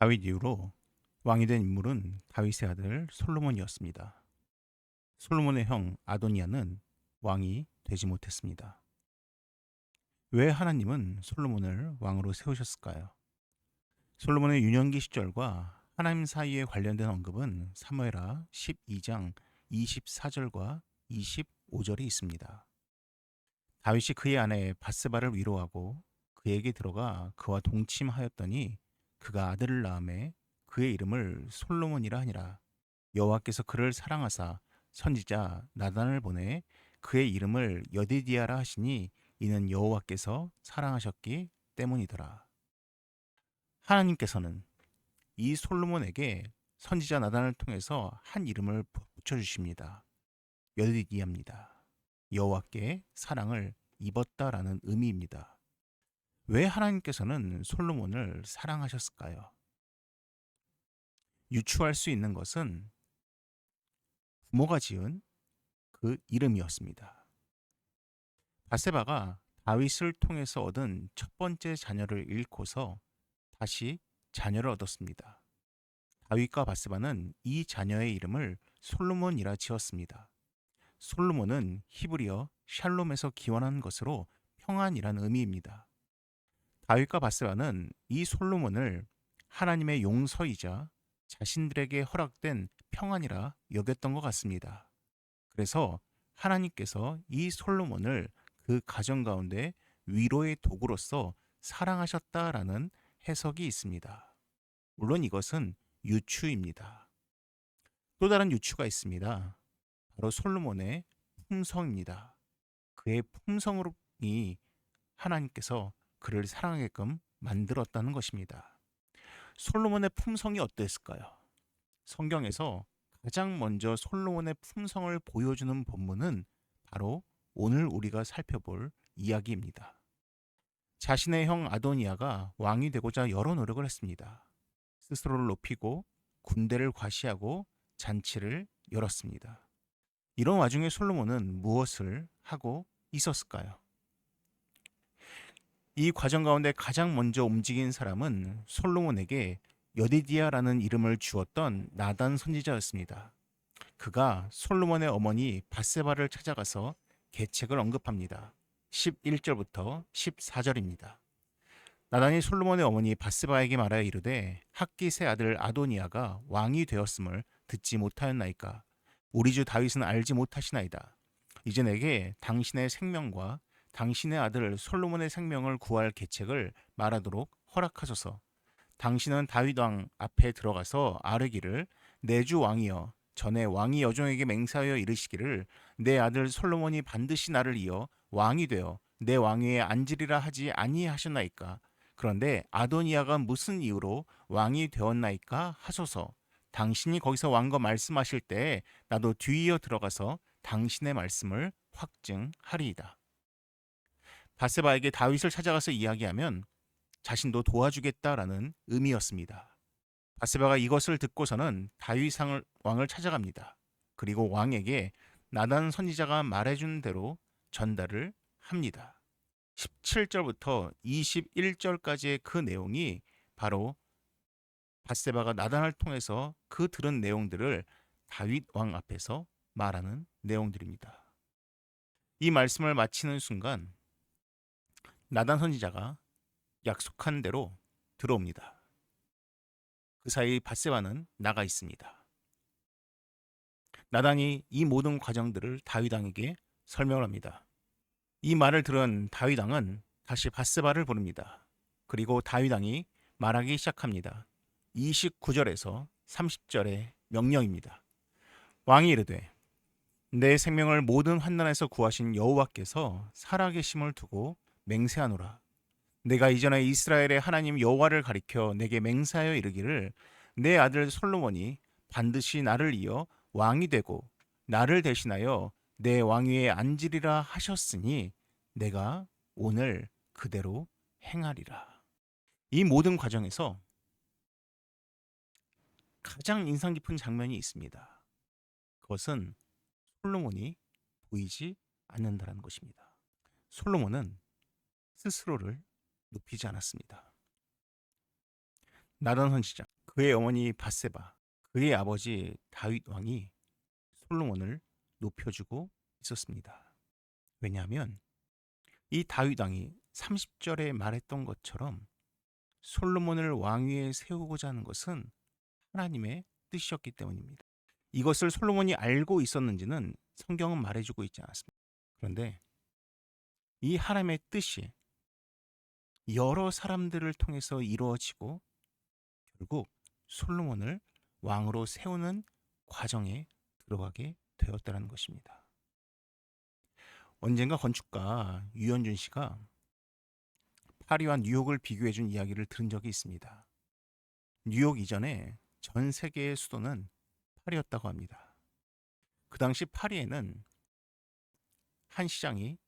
다윗 이후로 왕이 된 인물은 다윗의 아들 솔로몬이었습니다. 솔로몬의 형 아도니아는 왕이 되지 못했습니다. 왜 하나님은 솔로몬을 왕으로 세우셨을까요? 솔로몬의 유년기 시절과 하나님 사이에 관련된 언급은 사무엘하 12장 24절과 25절이 있습니다. 다윗이 그의 아내 바스바를 위로하고 그에게 들어가 그와 동침하였더니 그가 아들을 낳음에 그의 이름을 솔로몬이라 하니라. 여호와께서 그를 사랑하사 선지자 나단을 보내 그의 이름을 여디디아라 하시니 이는 여호와께서 사랑하셨기 때문이더라. 하나님께서는 이 솔로몬에게 선지자 나단을 통해서 한 이름을 붙여주십니다. 여디디아입니다. 여호와께 사랑을 입었다라는 의미입니다. 왜 하나님께서는 솔로몬을 사랑하셨을까요? 유추할 수 있는 것은 부모가 지은 그 이름이었습니다. 바세바가 다윗을 통해서 얻은 첫 번째 자녀를 잃고서 다시 자녀를 얻었습니다. 다윗과 바세바는 이 자녀의 이름을 솔로몬이라 지었습니다. 솔로몬은 히브리어 샬롬에서 기원한 것으로 평안이란 의미입니다. 다윗과 바세바는 이 솔로몬을 하나님의 용서이자 자신들에게 허락된 평안이라 여겼던 것 같습니다. 그래서 하나님께서 이 솔로몬을 그 가정 가운데 위로의 도구로서 사랑하셨다라는 해석이 있습니다. 물론 이것은 유추입니다. 또 다른 유추가 있습니다. 바로 솔로몬의 품성입니다. 그의 품성이 하나님께서 그를 사랑하게끔 만들었다는 것입니다. 솔로몬의 품성이 어땠을까요? 성경에서 가장 먼저 솔로몬의 품성을 보여주는 본문은 바로 오늘 우리가 살펴볼 이야기입니다. 자신의 형 아도니아가 왕이 되고자 여러 노력을 했습니다. 스스로를 높이고 군대를 과시하고 잔치를 열었습니다. 이런 와중에 솔로몬은 무엇을 하고 있었을까요? 이 과정 가운데 가장 먼저 움직인 사람은 솔로몬에게 여디디아라는 이름을 주었던 나단 선지자였습니다. 그가 솔로몬의 어머니 바세바를 찾아가서 계책을 언급합니다. 11절부터 14절입니다. 나단이 솔로몬의 어머니 바세바에게 말하여 이르되 학깃의 아들 아도니아가 왕이 되었음을 듣지 못하였나이까. 우리 주 다윗은 알지 못하시나이다. 이제 내게 당신의 생명과 당신의 아들 솔로몬의 생명을 구할 계책을 말하도록 허락하소서. 당신은 다윗 왕 앞에 들어가서 아뢰기를 내 주 왕이여 전에 왕이 여종에게 맹세하여 이르시기를 내 아들 솔로몬이 반드시 나를 이어 왕이 되어 내 왕위에 앉으리라 하지 아니하셨나이까. 그런데 아도니아가 무슨 이유로 왕이 되었나이까 하소서. 당신이 거기서 왕과 말씀하실 때에 나도 뒤이어 들어가서 당신의 말씀을 확증하리이다. 바세바에게 다윗을 찾아가서 이야기하면 자신도 도와주겠다라는 의미였습니다. 바세바가 이것을 듣고서는 다윗 왕을 찾아갑니다. 그리고 왕에게 나단 선지자가 말해준 대로 전달을 합니다. 17절부터 21절까지의 그 내용이 바로 바세바가 나단을 통해서 그 들은 내용들을 다윗 왕 앞에서 말하는 내용들입니다. 이 말씀을 마치는 순간 나단 선지자가 약속한 대로 들어옵니다. 그 사이 바세바는 나가 있습니다. 나단이 이 모든 과정들을 다윗 왕에게 설명을 합니다. 이 말을 들은 다윗 왕은 다시 바세바를 부릅니다. 그리고 다윗 왕이 말하기 시작합니다. 29절에서 30절의 명령입니다. 왕이 이르되 내 생명을 모든 환난에서 구하신 여호와께서 살아계심을 두고 맹세하노라. 내가 이전에 이스라엘의 하나님 여호와를 가리켜 내게 맹세하여 이르기를 내 아들 솔로몬이 반드시 나를 이어 왕이 되고 나를 대신하여 내 왕위에 앉으리라 하셨으니 내가 오늘 그대로 행하리라. 이 모든 과정에서 가장 인상 깊은 장면이 있습니다. 그것은 솔로몬이 보이지 않는다는 것입니다. 솔로몬은 스스로를 높이지 않았습니다. 나단 선지자, 그의 어머니 밧세바, 그의 아버지 다윗 왕이 솔로몬을 높여주고 있었습니다. 왜냐하면 이 다윗 왕이 30절에 말했던 것처럼 솔로몬을 왕위에 세우고자 하는 것은 하나님의 뜻이었기 때문입니다. 이것을 솔로몬이 알고 있었는지는 성경은 말해주고 있지 않았습니다. 그런데 이 하나님의 뜻이 여러 사람들을 통해서 이루어지고 결국 솔로몬을 왕으로 세우는 과정에 들어가게 되었다는 것입니다. 언젠가 건축가 유현준 씨가 파리와 뉴욕을 비교해 준 이야기를 들은 적이 있습니다. 뉴욕 이전에 전 세계의 수도는 파리였다고 합니다. 그 당시 파리에는 한 시장이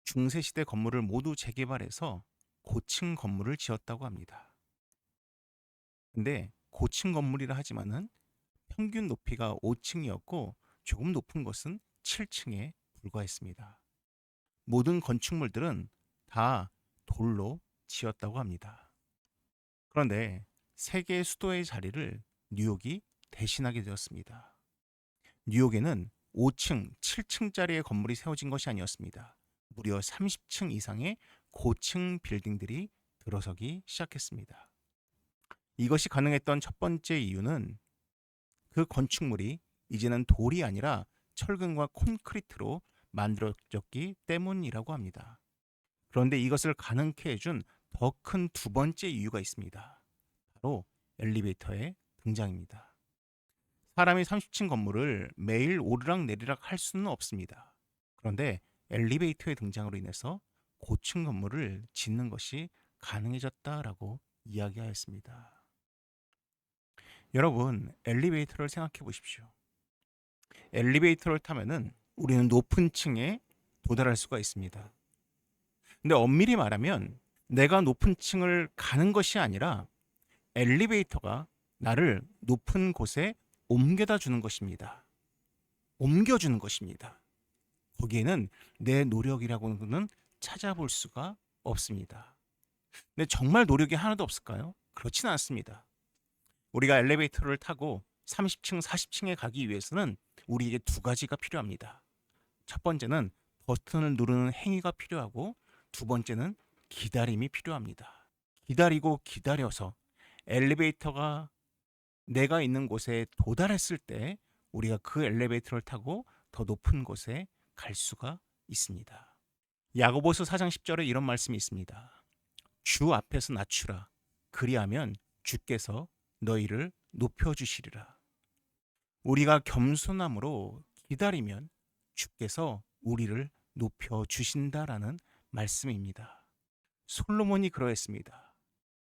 중세시대 건물을 모두 재개발해서 고층 건물을 지었다고 합니다. 근데 고층 건물이라 하지만은 평균 높이가 5층이었고 조금 높은 것은 7층에 불과했습니다. 모든 건축물들은 다 돌로 지었다고 합니다. 그런데 세계 수도의 자리를 뉴욕이 대신하게 되었습니다. 뉴욕에는 5층, 7층짜리의 건물이 세워진 것이 아니었습니다. 무려 30층 이상의 고층 빌딩들이 들어서기 시작했습니다. 이것이 가능했던 첫 번째 이유는 그 건축물이 이제는 돌이 아니라 철근과 콘크리트로 만들어졌기 때문이라고 합니다. 그런데 이것을 가능케 해준 더 큰 두 번째 이유가 있습니다. 바로 엘리베이터의 등장입니다. 사람이 30층 건물을 매일 오르락 내리락 할 수는 없습니다. 그런데 엘리베이터의 등장으로 인해서 고층 건물을 짓는 것이 가능해졌다라고 이야기하였습니다. 여러분, 엘리베이터를 생각해 보십시오. 엘리베이터를 타면은 우리는 높은 층에 도달할 수가 있습니다. 근데 엄밀히 말하면 내가 높은 층을 가는 것이 아니라 엘리베이터가 나를 높은 곳에 옮겨다 주는 것입니다. 옮겨주는 것입니다. 거기에는 내 노력이라고는 찾아볼 수가 없습니다. 근데 정말 노력이 하나도 없을까요? 그렇지는 않습니다. 우리가 엘리베이터를 타고 30층, 40층에 가기 위해서는 우리에게 두 가지가 필요합니다. 첫 번째는 버튼을 누르는 행위가 필요하고 두 번째는 기다림이 필요합니다. 기다리고 기다려서 엘리베이터가 내가 있는 곳에 도달했을 때 우리가 그 엘리베이터를 타고 더 높은 곳에 갈 수가 있습니다. 야고보서 4장 10절에 이런 말씀이 있습니다. 주 앞에서 낮추라. 그리하면 주께서 너희를 높여주시리라. 우리가 겸손함으로 기다리면 주께서 우리를 높여주신다라는 말씀입니다. 솔로몬이 그러했습니다.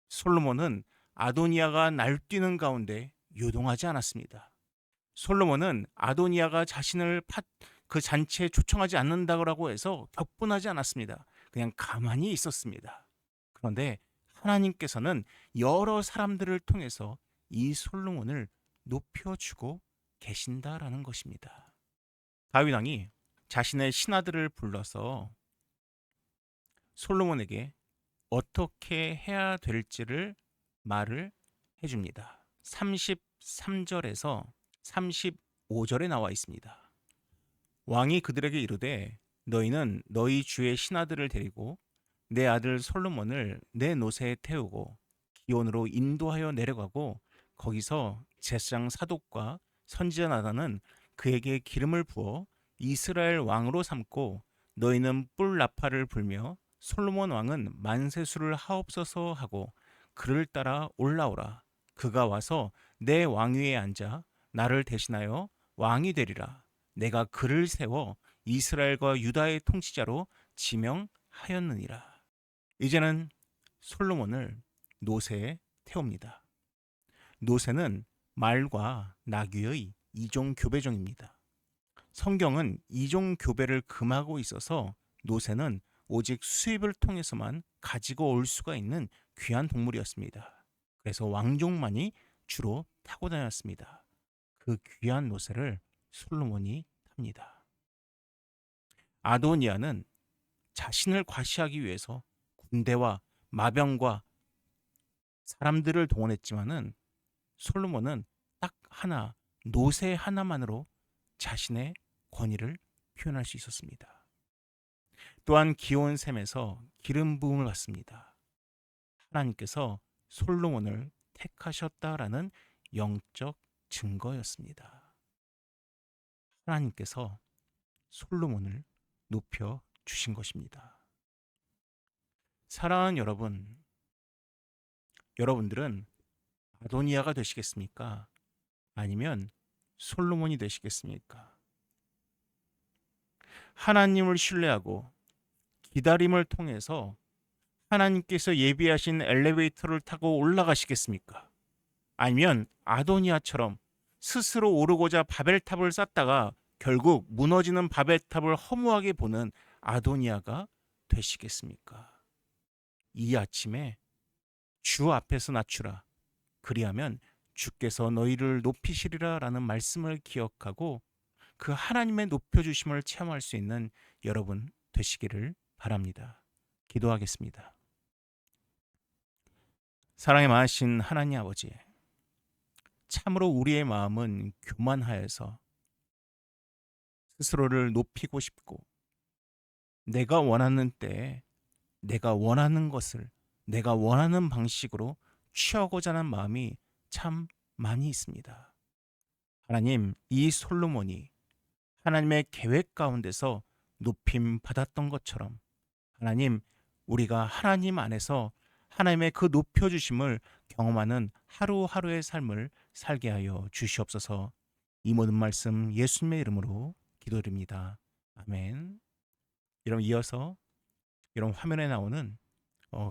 솔로몬은 아도니아가 날뛰는 가운데 요동하지 않았습니다. 솔로몬은 아도니아가 자신을 그 잔치에 초청하지 않는다고 해서 격분하지 않았습니다. 그냥 가만히 있었습니다. 그런데 하나님께서는 여러 사람들을 통해서 이 솔로몬을 높여주고 계신다라는 것입니다. 다윗 왕이 자신의 신하들을 불러서 솔로몬에게 어떻게 해야 될지를 말을 해줍니다. 33절에서 35절에 나와 있습니다. 왕이 그들에게 이르되 너희는 너희 주의 신하들을 데리고 내 아들 솔로몬을 내 노새에 태우고 기온으로 인도하여 내려가고 거기서 제사장 사독과 선지자 나단은 그에게 기름을 부어 이스라엘 왕으로 삼고 너희는 뿔 나팔을 불며 솔로몬 왕은 만세수를 하옵소서 하고 그를 따라 올라오라. 그가 와서 내 왕위에 앉아 나를 대신하여 왕이 되리라. 내가 그를 세워 이스라엘과 유다의 통치자로 지명하였느니라. 이제는 솔로몬을 노새에 태웁니다. 노새는 말과 나귀의 이종 교배종입니다. 성경은 이종 교배를 금하고 있어서 노새는 오직 수입을 통해서만 가지고 올 수가 있는 귀한 동물이었습니다. 그래서 왕족만이 주로 타고 다녔습니다. 그 귀한 노새를 솔로몬이 탑니다. 아도니아는 자신을 과시하기 위해서 군대와 마병과 사람들을 동원했지만은 솔로몬은 딱 하나, 노새 하나만으로 자신의 권위를 표현할 수 있었습니다. 또한 기온 샘에서 기름 부음을 받습니다. 하나님께서 솔로몬을 택하셨다라는 영적 증거였습니다. 하나님께서 솔로몬을 높여 주신 것입니다. 사랑하는 여러분, 여러분들은 아도니아가 되시겠습니까? 아니면 솔로몬이 되시겠습니까? 하나님을 신뢰하고 기다림을 통해서 하나님께서 예비하신 엘리베이터를 타고 올라가시겠습니까? 아니면 아도니아처럼 스스로 오르고자 바벨탑을 쌓다가 결국 무너지는 바벨탑을 허무하게 보는 아도니아가 되시겠습니까? 이 아침에 주 앞에서 낮추라. 그리하면 주께서 너희를 높이시리라 라는 말씀을 기억하고 그 하나님의 높여주심을 체험할 수 있는 여러분 되시기를 바랍니다. 기도하겠습니다. 사랑에 많으신 하나님 아버지, 참으로 우리의 마음은 교만하여서 스스로를 높이고 싶고 내가 원하는 때에 내가 원하는 것을 내가 원하는 방식으로 취하고자 하는 마음이 참 많이 있습니다. 하나님, 이 솔로몬이 하나님의 계획 가운데서 높임 받았던 것처럼 하나님, 우리가 하나님 안에서 하나님의 그 높여주심을 경험하는 하루하루의 삶을 살게 하여 주시옵소서. 이 모든 말씀 예수님의 이름으로 기도드립니다. 아멘. 여러분, 이어서 이런 화면에 나오는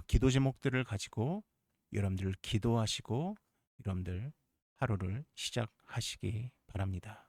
기도 제목들을 가지고 여러분들 기도하시고 여러분들 하루를 시작하시기 바랍니다.